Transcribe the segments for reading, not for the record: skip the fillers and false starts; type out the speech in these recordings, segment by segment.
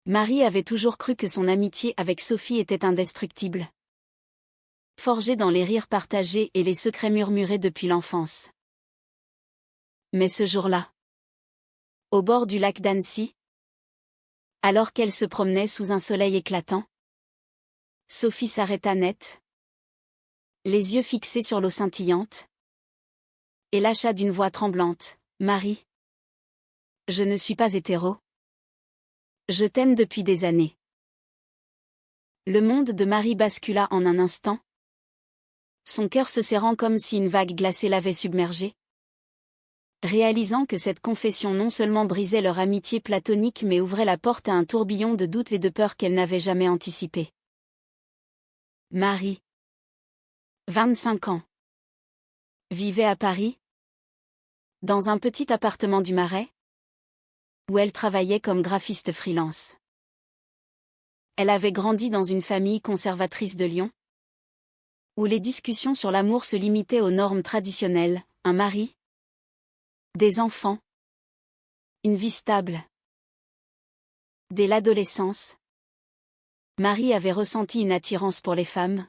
Marie avait toujours cru que son amitié avec Sophie était indestructible. Forgée dans les rires partagés et les secrets murmurés depuis l'enfance. Mais ce jour-là, au bord du lac d'Annecy, alors qu'elle se promenait sous un soleil éclatant, Sophie s'arrêta net, les yeux fixés sur l'eau scintillante, et lâcha d'une voix tremblante: « Marie, je ne suis pas hétéro. Je t'aime depuis des années. » Le monde de Marie bascula en un instant, son cœur se serrant comme si une vague glacée l'avait submergée. Réalisant que cette confession non seulement brisait leur amitié platonique mais ouvrait la porte à un tourbillon de doutes et de peurs qu'elle n'avait jamais anticipé. Marie, 25 ans, vivait à Paris, dans un petit appartement du Marais, où elle travaillait comme graphiste freelance. Elle avait grandi dans une famille conservatrice de Lyon, où les discussions sur l'amour se limitaient aux normes traditionnelles: un mari, des enfants, une vie stable. Dès l'adolescence, Marie avait ressenti une attirance pour les femmes,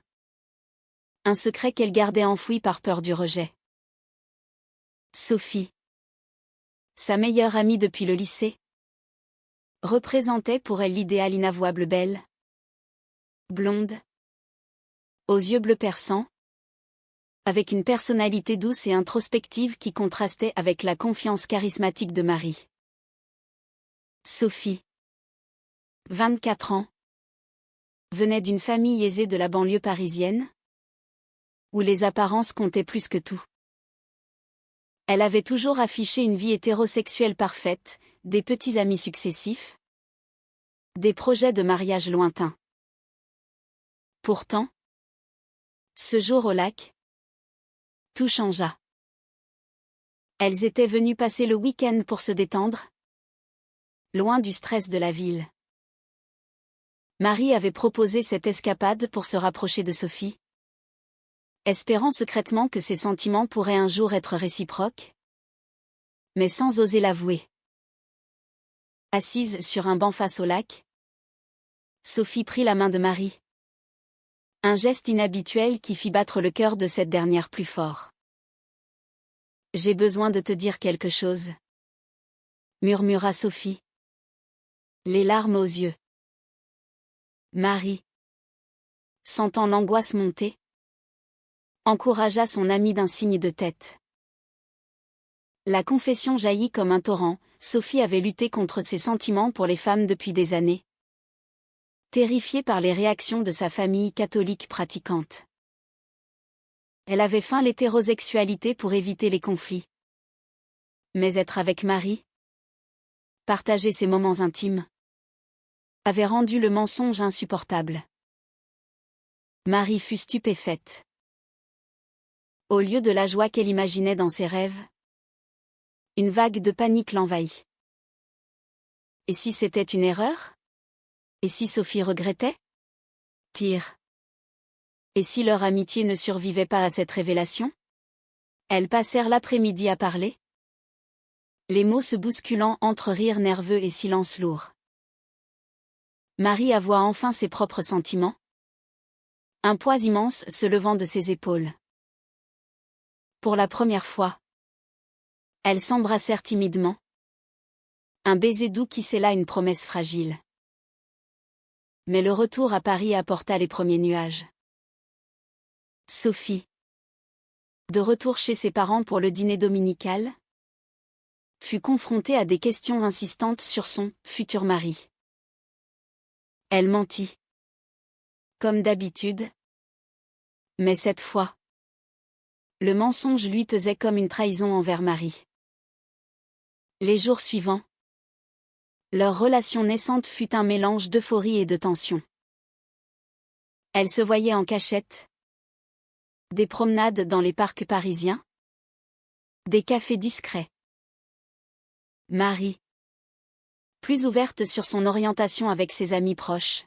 un secret qu'elle gardait enfoui par peur du rejet. Sophie, sa meilleure amie depuis le lycée, représentait pour elle l'idéal inavouable belle, blonde, aux yeux bleus perçants, avec une personnalité douce et introspective qui contrastait avec la confiance charismatique de Marie. Sophie, 24 ans, venait d'une famille aisée de la banlieue parisienne, où les apparences comptaient plus que tout. Elle avait toujours affiché une vie hétérosexuelle parfaite, des petits amis successifs, des projets de mariage lointains. Pourtant, ce jour au lac, tout changea. Elles étaient venues passer le week-end pour se détendre, loin du stress de la ville. Marie avait proposé cette escapade pour se rapprocher de Sophie, espérant secrètement que ses sentiments pourraient un jour être réciproques, mais sans oser l'avouer. Assise sur un banc face au lac, Sophie prit la main de Marie. Un geste inhabituel qui fit battre le cœur de cette dernière plus fort. « J'ai besoin de te dire quelque chose, » murmura Sophie, les larmes aux yeux. Marie, sentant l'angoisse monter, encouragea son amie d'un signe de tête. La confession jaillit comme un torrent. Sophie avait lutté contre ses sentiments pour les femmes depuis des années, terrifiée par les réactions de sa famille catholique pratiquante. Elle avait feint l'hétérosexualité pour éviter les conflits. Mais être avec Marie, partager ses moments intimes, avait rendu le mensonge insupportable. Marie fut stupéfaite. Au lieu de la joie qu'elle imaginait dans ses rêves, une vague de panique l'envahit. Et si c'était une erreur? Et si Sophie regrettait? Pire. Et si leur amitié ne survivait pas à cette révélation? Elles passèrent l'après-midi à parler, les mots se bousculant entre rires nerveux et silence lourd. Marie avoua enfin ses propres sentiments, un poids immense se levant de ses épaules. Pour la première fois, elles s'embrassèrent timidement, un baiser doux qui scella une promesse fragile. Mais le retour à Paris apporta les premiers nuages. Sophie, de retour chez ses parents pour le dîner dominical, fut confrontée à des questions insistantes sur son futur mari. Elle mentit, comme d'habitude, mais cette fois, le mensonge lui pesait comme une trahison envers Marie. Les jours suivants, leur relation naissante fut un mélange d'euphorie et de tension. Elle se voyait en cachette, des promenades dans les parcs parisiens, des cafés discrets. Marie, plus ouverte sur son orientation avec ses amis proches,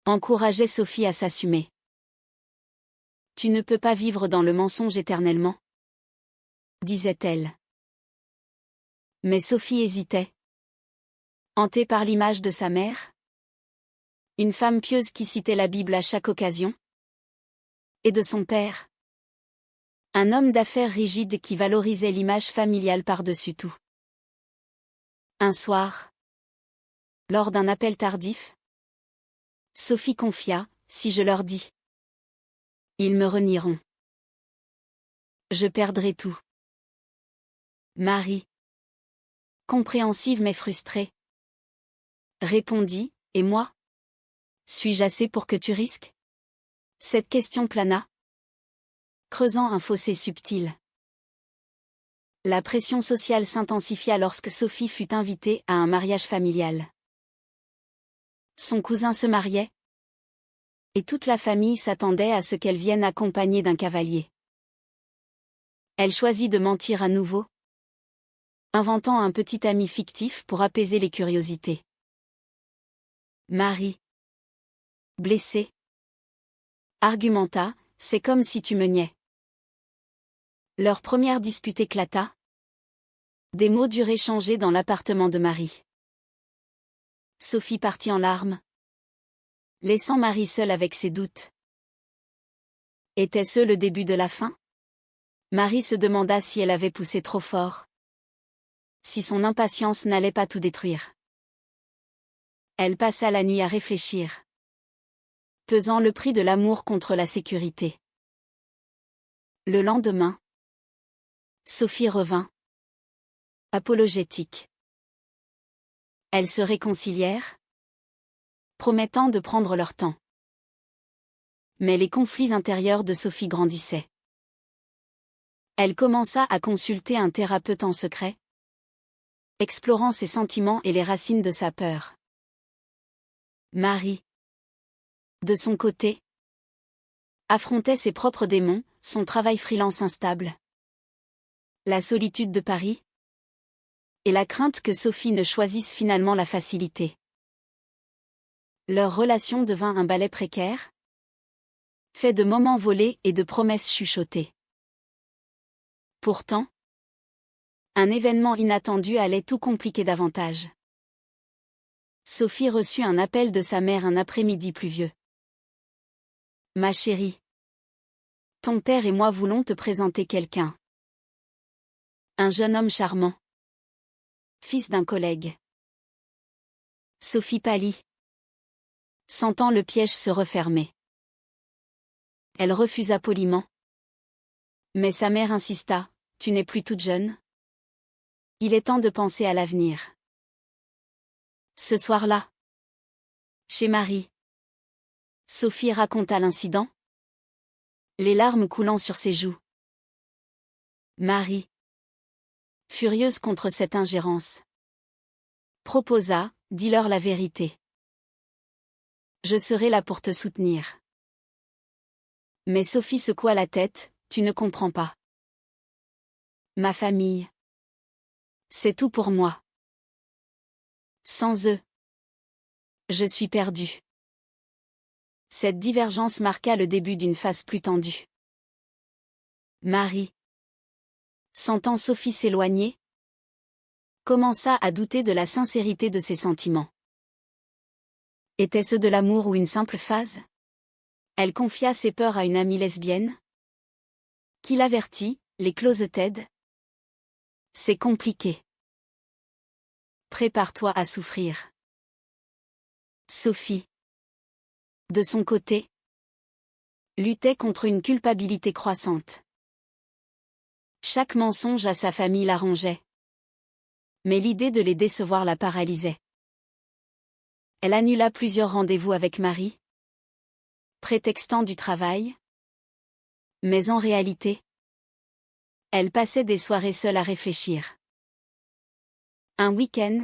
encourageait Sophie à s'assumer. « Tu ne peux pas vivre dans le mensonge éternellement, » disait-elle. Mais Sophie hésitait. Hantée par l'image de sa mère? Une femme pieuse qui citait la Bible à chaque occasion? Et de son père? Un homme d'affaires rigide qui valorisait l'image familiale par-dessus tout. Un soir, lors d'un appel tardif, Sophie confia, « Si je leur dis, ils me renieront. Je perdrai tout. » Marie, compréhensive mais frustrée, répondit, « Et moi? Suis-je assez pour que tu risques ?» Cette question plana, creusant un fossé subtil. La pression sociale s'intensifia lorsque Sophie fut invitée à un mariage familial. Son cousin se mariait, et toute la famille s'attendait à ce qu'elle vienne accompagnée d'un cavalier. Elle choisit de mentir à nouveau, inventant un petit ami fictif pour apaiser les curiosités. Marie, blessée, argumenta, « C'est comme si tu me niais. » Leur première dispute éclata. Des mots durs échangés dans l'appartement de Marie. Sophie partit en larmes, laissant Marie seule avec ses doutes. Était-ce le début de la fin? Marie se demanda si elle avait poussé trop fort. Si son impatience n'allait pas tout détruire. Elle passa la nuit à réfléchir, pesant le prix de l'amour contre la sécurité. Le lendemain, Sophie revint, apologétique. Elles se réconcilièrent, promettant de prendre leur temps. Mais les conflits intérieurs de Sophie grandissaient. Elle commença à consulter un thérapeute en secret, explorant ses sentiments et les racines de sa peur. Marie, de son côté, affrontait ses propres démons, son travail freelance instable, la solitude de Paris, et la crainte que Sophie ne choisisse finalement la facilité. Leur relation devint un ballet précaire, fait de moments volés et de promesses chuchotées. Pourtant, un événement inattendu allait tout compliquer davantage. Sophie reçut un appel de sa mère un après-midi pluvieux. « Ma chérie, ton père et moi voulons te présenter quelqu'un. Un jeune homme charmant, fils d'un collègue. » Sophie pâlit, sentant le piège se refermer. Elle refusa poliment. Mais sa mère insista, « Tu n'es plus toute jeune. Il est temps de penser à l'avenir. » Ce soir-là, chez Marie, Sophie raconta l'incident, les larmes coulant sur ses joues. Marie, furieuse contre cette ingérence, proposa, « Dis-leur la vérité. Je serai là pour te soutenir. » Mais Sophie secoua la tête, « Tu ne comprends pas. Ma famille. C'est tout pour moi. Sans eux, je suis perdue. » Cette divergence marqua le début d'une phase plus tendue. Marie, sentant Sophie s'éloigner, commença à douter de la sincérité de ses sentiments. Était-ce de l'amour ou une simple phase? Elle confia ses peurs à une amie lesbienne, qui l'avertit, « Les closeted, c'est compliqué. Prépare-toi à souffrir. » Sophie, de son côté, luttait contre une culpabilité croissante. Chaque mensonge à sa famille la rongeait. Mais l'idée de les décevoir la paralysait. Elle annula plusieurs rendez-vous avec Marie, prétextant du travail. Mais en réalité, elle passait des soirées seule à réfléchir. Un week-end,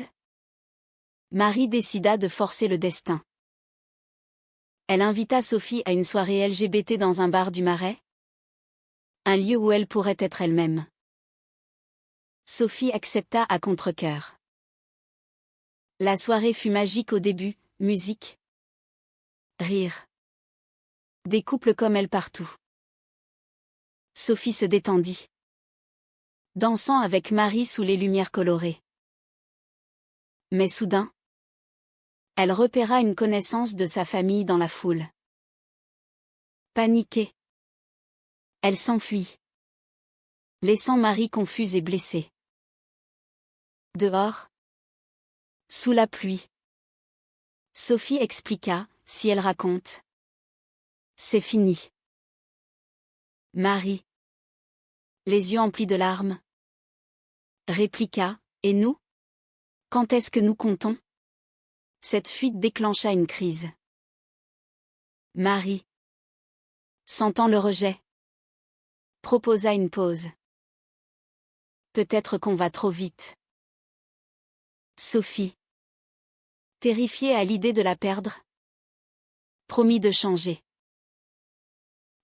Marie décida de forcer le destin. Elle invita Sophie à une soirée LGBT dans un bar du Marais, un lieu où elle pourrait être elle-même. Sophie accepta à contre-cœur. La soirée fut magique au début, musique, rire. Des couples comme elle partout. Sophie se détendit, dansant avec Marie sous les lumières colorées. Mais soudain, Elle repéra une connaissance de sa famille dans la foule. Paniquée, elle s'enfuit, laissant Marie confuse et blessée. Dehors, sous la pluie, Sophie expliqua, si elle raconte, c'est fini. Marie, les yeux emplis de larmes, répliqua, et nous? Quand est-ce que nous comptons? Cette fuite déclencha une crise. Marie, sentant le rejet, proposa une pause. Peut-être qu'on va trop vite. Sophie, terrifiée à l'idée de la perdre, promit de changer.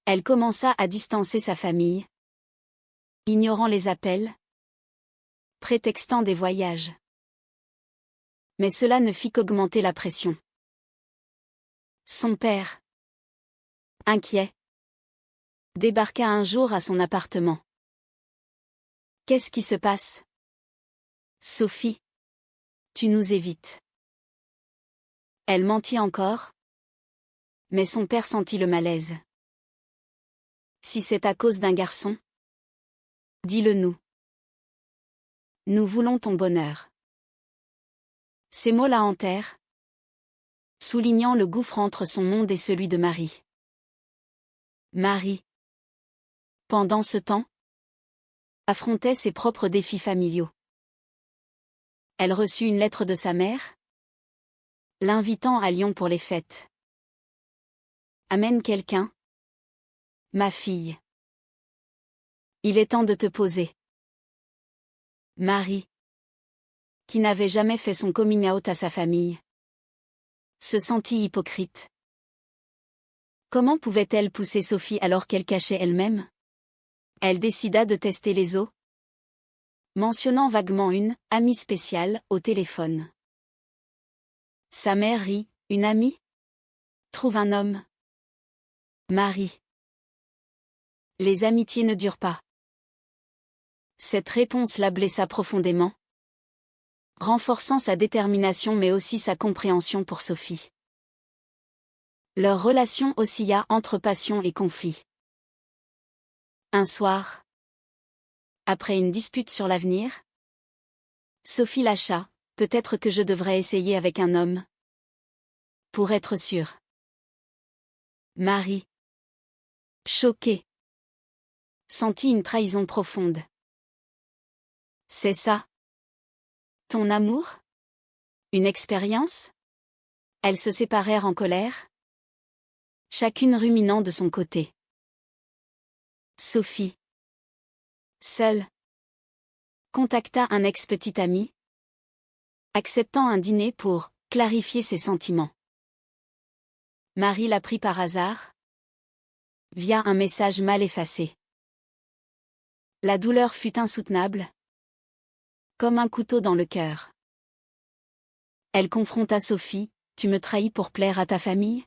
Elle commença à distancer sa famille, ignorant les appels, prétextant des voyages. Mais cela ne fit qu'augmenter la pression. Son père, inquiet, débarqua un jour à son appartement. Qu'est-ce qui se passe? Sophie, tu nous évites. Elle mentit encore, mais son père sentit le malaise. Si c'est à cause d'un garçon, dis-le nous. Nous voulons ton bonheur. Ces mots la hantèrent, soulignant le gouffre entre son monde et celui de Marie. Marie, pendant ce temps, affrontait ses propres défis familiaux. Elle reçut une lettre de sa mère, l'invitant à Lyon pour les fêtes. Amène quelqu'un, ma fille. Il est temps de te poser. Marie, qui n'avait jamais fait son coming out à sa famille, se sentit hypocrite. Comment pouvait-elle pousser Sophie alors qu'elle cachait elle-même? Elle décida de tester les os, mentionnant vaguement une « amie spéciale » au téléphone. Sa mère rit, « Une amie? Trouve un homme. » Marie. Les amitiés ne durent pas. Cette réponse la blessa profondément, renforçant sa détermination mais aussi sa compréhension pour Sophie. Leur relation oscilla entre passion et conflit. Un soir, après une dispute sur l'avenir, Sophie lâcha, « Peut-être que je devrais essayer avec un homme. Pour être sûre. » Marie, choquée, sentit une trahison profonde. C'est ça? Ton amour? Une expérience? Elles se séparèrent en colère, chacune ruminant de son côté. Sophie, seule, contacta un ex-petit ami, acceptant un dîner pour clarifier ses sentiments. Marie l'apprit par hasard, via un message mal effacé. La douleur fut insoutenable, comme un couteau dans le cœur. Elle confronta Sophie, « Tu me trahis pour plaire à ta famille? »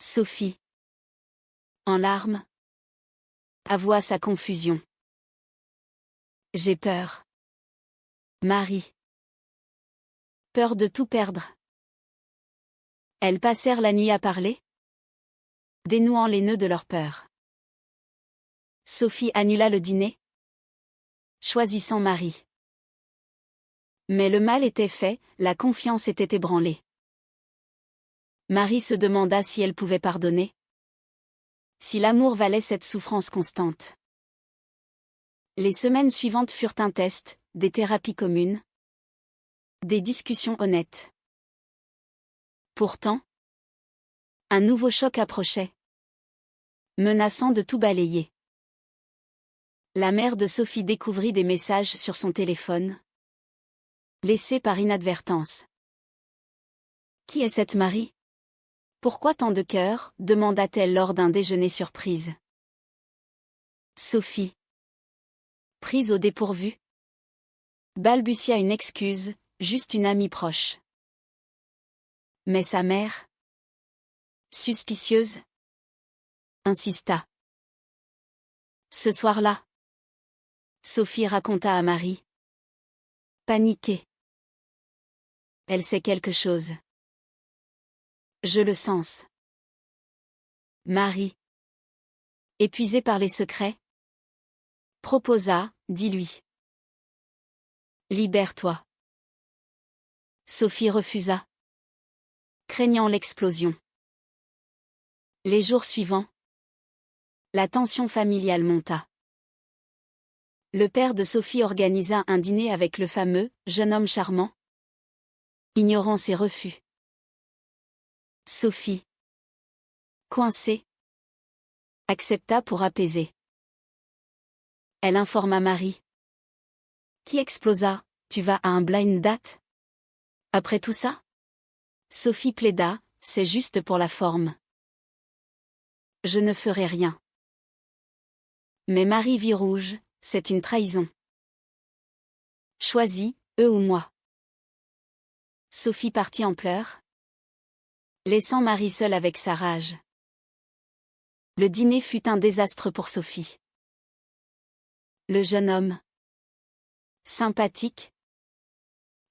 Sophie, en larmes, avoua sa confusion. J'ai peur. Marie, peur de tout perdre. Elles passèrent la nuit à parler, dénouant les nœuds de leur peur. Sophie annula le dîner, choisissant Marie. Mais le mal était fait, la confiance était ébranlée. Marie se demanda si elle pouvait pardonner. Si l'amour valait cette souffrance constante. Les semaines suivantes furent un test, des thérapies communes, des discussions honnêtes. Pourtant, un nouveau choc approchait, menaçant de tout balayer. La mère de Sophie découvrit des messages sur son téléphone, laissés par inadvertance. Qui est cette Marie? Pourquoi tant de cœur? Demanda-t-elle lors d'un déjeuner surprise. Sophie, prise au dépourvu, balbutia une excuse, juste une amie proche. Mais sa mère, suspicieuse, insista. Ce soir-là, Sophie raconta à Marie. Paniquée. Elle sait quelque chose. Je le sens. Marie, épuisée par les secrets, proposa, dis-lui. Libère-toi. Sophie refusa, craignant l'explosion. Les jours suivants, la tension familiale monta. Le père de Sophie organisa un dîner avec le fameux « jeune homme charmant », ignorant ses refus. Sophie, coincée, accepta pour apaiser. Elle informa Marie, qui explosa, « Tu vas à un blind date ? Après tout ça ?» Sophie plaida, « C'est juste pour la forme. Je ne ferai rien. » Mais Marie vit rouge, c'est une trahison. Choisis, eux ou moi. Sophie partit en pleurs, laissant Marie seule avec sa rage. Le dîner fut un désastre pour Sophie. Le jeune homme, sympathique,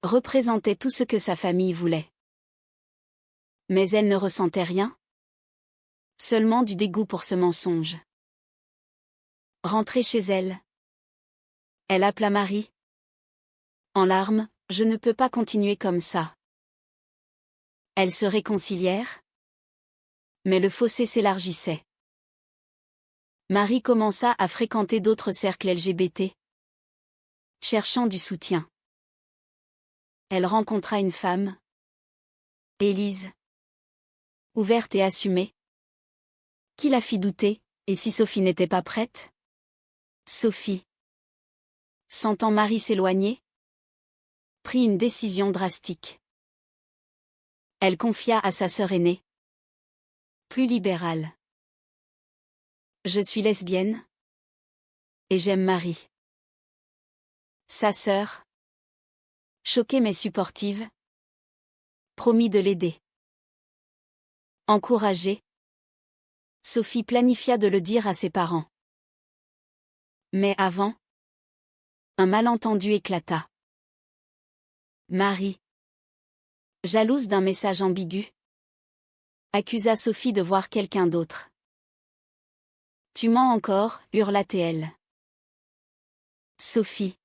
représentait tout ce que sa famille voulait. Mais elle ne ressentait rien, seulement du dégoût pour ce mensonge. Rentrée chez elle, elle appela Marie. En larmes, « Je ne peux pas continuer comme ça. » Elles se réconcilièrent, mais le fossé s'élargissait. Marie commença à fréquenter d'autres cercles LGBT, cherchant du soutien. Elle rencontra une femme, Élise, ouverte et assumée, qui la fit douter, et si Sophie n'était pas prête ? Sophie, sentant Marie s'éloigner, prit une décision drastique. Elle confia à sa sœur aînée, plus libérale. Je suis lesbienne, et j'aime Marie. Sa sœur, choquée mais supportive, promit de l'aider. Encouragée, Sophie planifia de le dire à ses parents. Mais avant, un malentendu éclata. Marie, jalouse d'un message ambigu, accusa Sophie de voir quelqu'un d'autre. « Tu mens encore » hurla-t-elle. Sophie,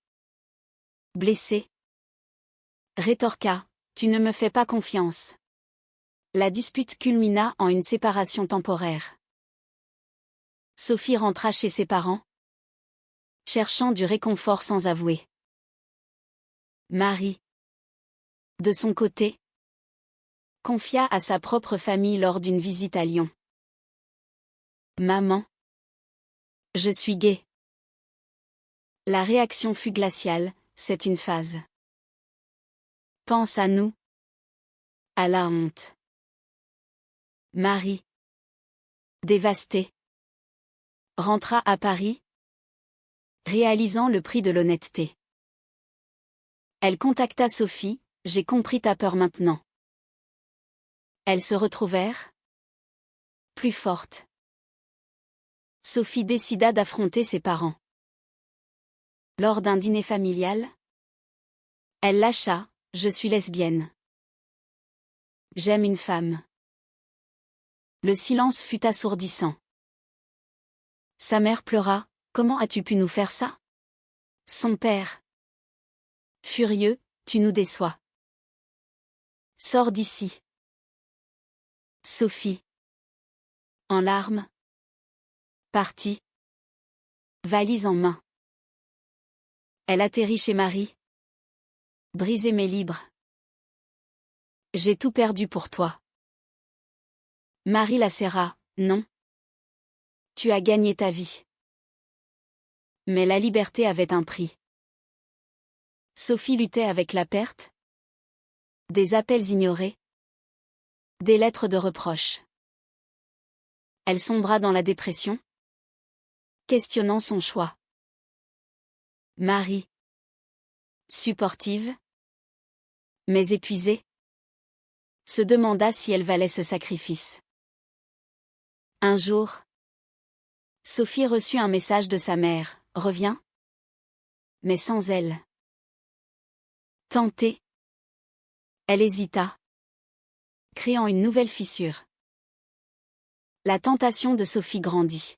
blessée, rétorqua, « Tu ne me fais pas confiance. » La dispute culmina en une séparation temporaire. Sophie rentra chez ses parents, cherchant du réconfort sans avouer. Marie, de son côté, confia à sa propre famille lors d'une visite à Lyon. « Maman, je suis gay. » La réaction fut glaciale, « C'est une phase. Pense à nous. » À la honte. Marie, dévastée, rentra à Paris, réalisant le prix de l'honnêteté. Elle contacta Sophie, « J'ai compris ta peur maintenant. » Elles se retrouvèrent, plus fortes. Sophie décida d'affronter ses parents. Lors d'un dîner familial, elle lâcha, « Je suis lesbienne. J'aime une femme. » Le silence fut assourdissant. Sa mère pleura, « Comment as-tu pu nous faire ça ?» Son père, furieux, « Tu nous déçois. Sors d'ici. » Sophie, en larmes, partit, valise en main. Elle atterrit chez Marie. « Brisée mais libre. J'ai tout perdu pour toi. » Marie la serra, « Non. Tu as gagné ta vie. » Mais la liberté avait un prix. Sophie luttait avec la perte, des appels ignorés, des lettres de reproche. Elle sombra dans la dépression, questionnant son choix. Marie, supportive, mais épuisée, se demanda si elle valait ce sacrifice. Un jour, Sophie reçut un message de sa mère, « Reviens ?» Mais sans elle. Tentée, elle hésita. créant une nouvelle fissure. La tentation de Sophie grandit.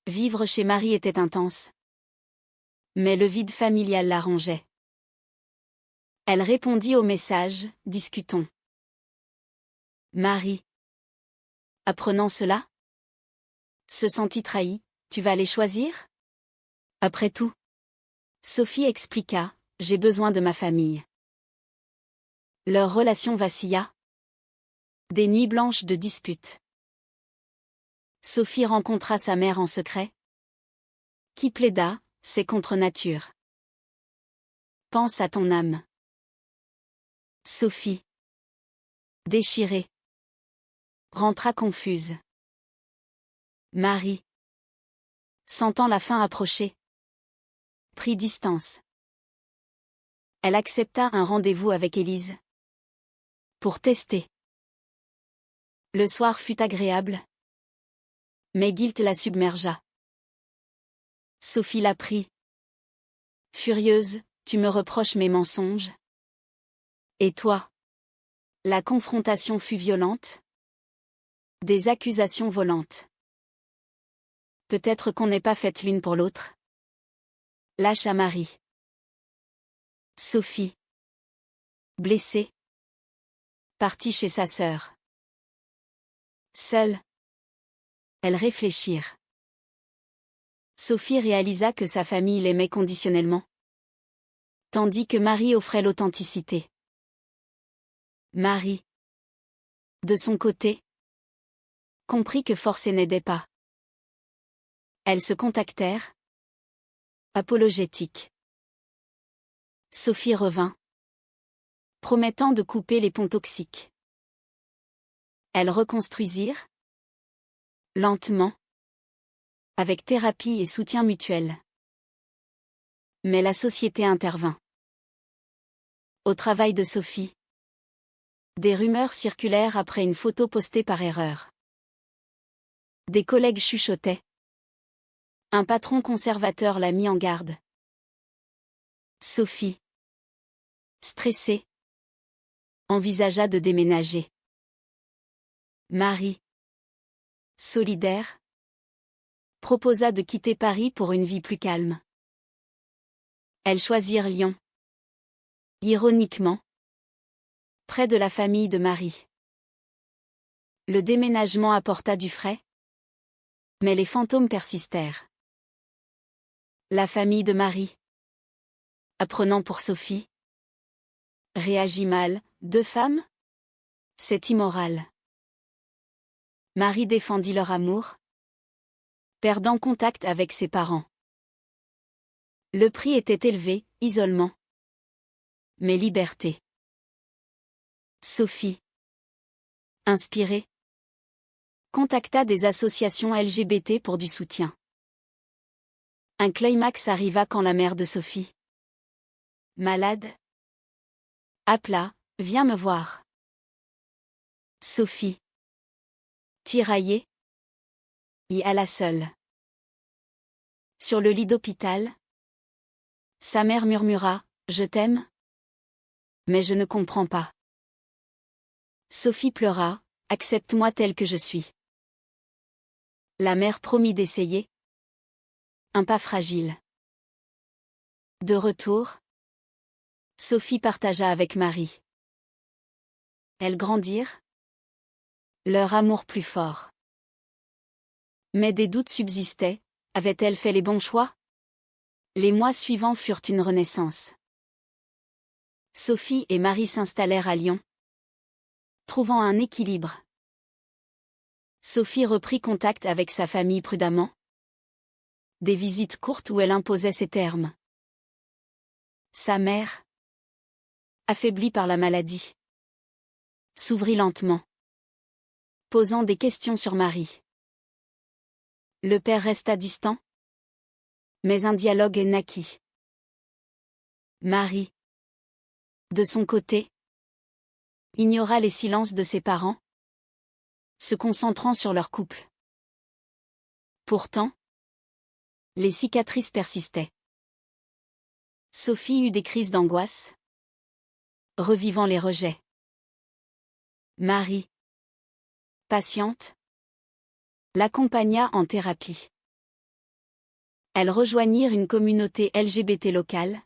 Vivre chez Marie était intense. Mais le vide familial la rongeait. Elle répondit au message, « Discutons. » Marie, apprenant cela, se sentit trahie, « Tu vas les choisir ? » Après tout, Sophie expliqua, « J'ai besoin de ma famille. » Leur relation vacilla. Des nuits blanches de disputes. Sophie rencontra sa mère en secret, qui plaida, « C'est contre nature. Pense à ton âme. » Sophie, déchirée, rentra confuse. Marie, sentant la fin approcher, prit distance. Elle accepta un rendez-vous avec Élise pour tester. Le soir fut agréable, mais guilt la submergea. Sophie la prit. Furieuse, « Tu me reproches mes mensonges ? Et toi ? » La confrontation fut violente. Des accusations volantes. Peut-être qu'on n'est pas faites l'une pour l'autre. Lâche à Marie. Sophie, blessée, partit chez sa sœur. Seule, elles réfléchirent. Sophie réalisa que sa famille l'aimait conditionnellement, tandis que Marie offrait l'authenticité. Marie, de son côté, comprit que forcer n'aidait pas. Elles se contactèrent, apologétiques. Sophie revint, promettant de couper les ponts toxiques. Elles reconstruisirent, lentement, avec thérapie et soutien mutuel. Mais la société intervint. Au travail de Sophie, des rumeurs circulèrent après une photo postée par erreur. Des collègues chuchotaient. Un patron conservateur l'a mis en garde. Sophie, stressée, envisagea de déménager. Marie, solidaire, proposa de quitter Paris pour une vie plus calme. Elles choisirent Lyon. Ironiquement, près de la famille de Marie. Le déménagement apporta du frais, mais les fantômes persistèrent. La famille de Marie, apprenant pour Sophie, réagit mal, « Deux femmes ? C'est immoral. » Marie défendit leur amour, perdant contact avec ses parents. Le prix était élevé, isolement. Mais liberté. Sophie, inspirée, contacta des associations LGBT pour du soutien. Un climax arriva quand la mère de Sophie, malade, appela, « Viens me voir. » Sophie, tiraillée, y alla seule. Sur le lit d'hôpital, sa mère murmura, « Je t'aime, mais je ne comprends pas. » Sophie pleura, « Accepte-moi telle que je suis. » La mère promit d'essayer. Un pas fragile. De retour, Sophie partagea avec Marie. Elles grandirent, leur amour plus fort. Mais des doutes subsistaient, avait-elle fait les bons choix ? Les mois suivants furent une renaissance. Sophie et Marie s'installèrent à Lyon, trouvant un équilibre. Sophie reprit contact avec sa famille prudemment. Des visites courtes où elle imposait ses termes. Sa mère, affaiblie par la maladie, s'ouvrit lentement, posant des questions sur Marie. Le père resta distant, mais un dialogue naquit. Marie, de son côté, ignora les silences de ses parents, se concentrant sur leur couple. Pourtant, les cicatrices persistaient. Sophie eut des crises d'angoisse, revivant les rejets. Marie, patiente, l'accompagna en thérapie. Elles rejoignirent une communauté LGBT locale,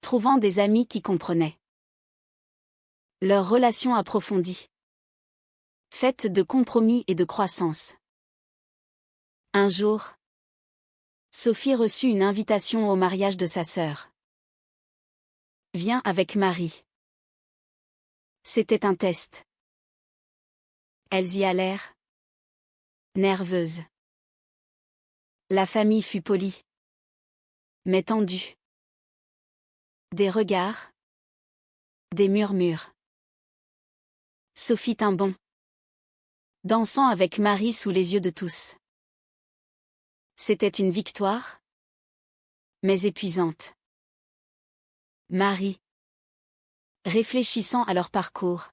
trouvant des amis qui comprenaient. Leur relation approfondie, faite de compromis et de croissance. Un jour, Sophie reçut une invitation au mariage de sa sœur. Viens avec Marie. C'était un test. Elles y allèrent, nerveuses. La famille fut polie, mais tendue. Des regards, des murmures. Sophie tint bon, dansant avec Marie sous les yeux de tous. C'était une victoire, mais épuisante. Marie, réfléchissant à leur parcours,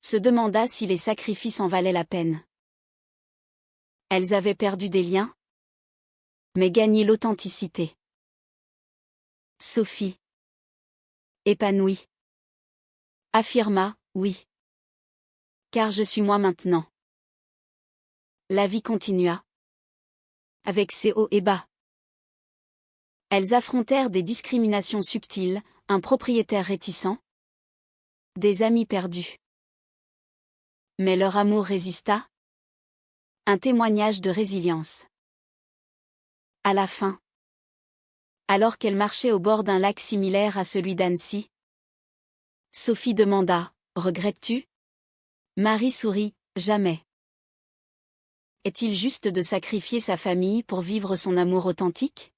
se demanda si les sacrifices en valaient la peine. Elles avaient perdu des liens, mais gagné l'authenticité. Sophie, épanouie, affirma, oui. Car je suis moi maintenant. La vie continua, avec ses hauts et bas. Elles affrontèrent des discriminations subtiles, un propriétaire réticent, des amis perdus. Mais leur amour résista. Un témoignage de résilience. À la fin, alors qu'elle marchait au bord d'un lac similaire à celui d'Annecy, Sophie demanda, « Regrettes-tu » Marie sourit, « Jamais. » Est-il juste de sacrifier sa famille pour vivre son amour authentique ?